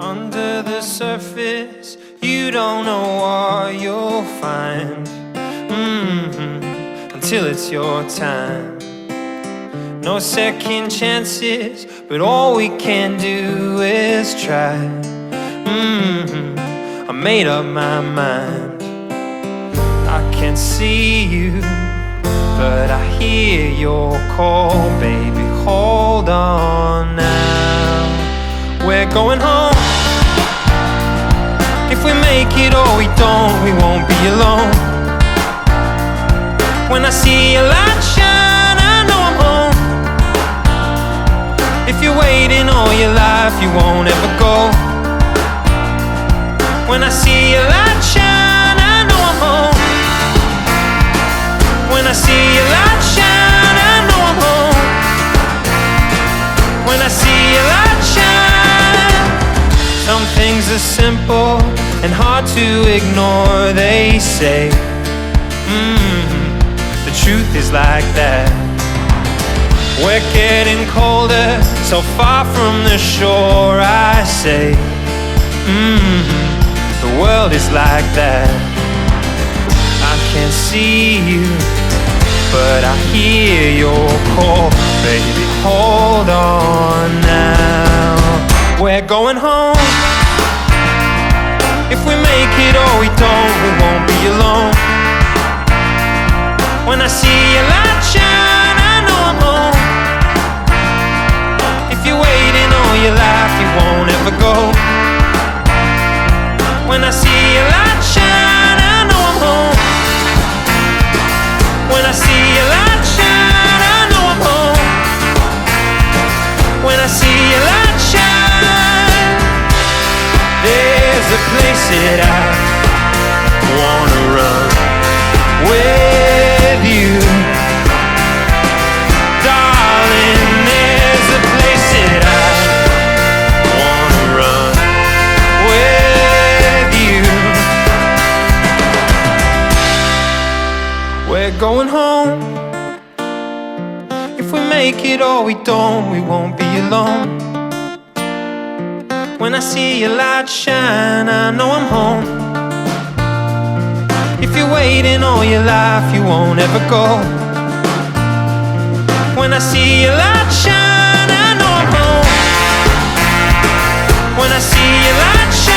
Under the surface, you don't know what you'll find. Until it's your time. No second chances, but all we can do is try. I made up my mind. I can't see you, but I hear your call, baby. Hold on now. We're going home. If we make it or we don't, we won't be alone. When I see your light shine, I know I'm home. If you're waiting all your life, you won't ever go. When I see your light shine, I know I'm home. When I see your light shine, I know I'm home. When I see your light shine. Some things are simple and hard to ignore, they say. The truth is like that. We're getting colder, so far from the shore, I say. The world is like that. I can't see you, but I hear your call, baby. Hold on now. We're going home. If we make it or we don't, we won't be alone. When I see your light shine, I know I'm home. If you're waiting all your life, you won't ever go. When I see your light shine, I know I'm home. When I see your light shine, I know I'm home. When I see your light shine, there's a place that I wanna run with you, darling. There's a place that I wanna run with you. We're going home. If we make it or we don't, we won't be alone. When I see your light shine, I know I'm home. If you're waiting all your life, you won't ever go. When I see your light shine, I know I'm home. When I see your light shine,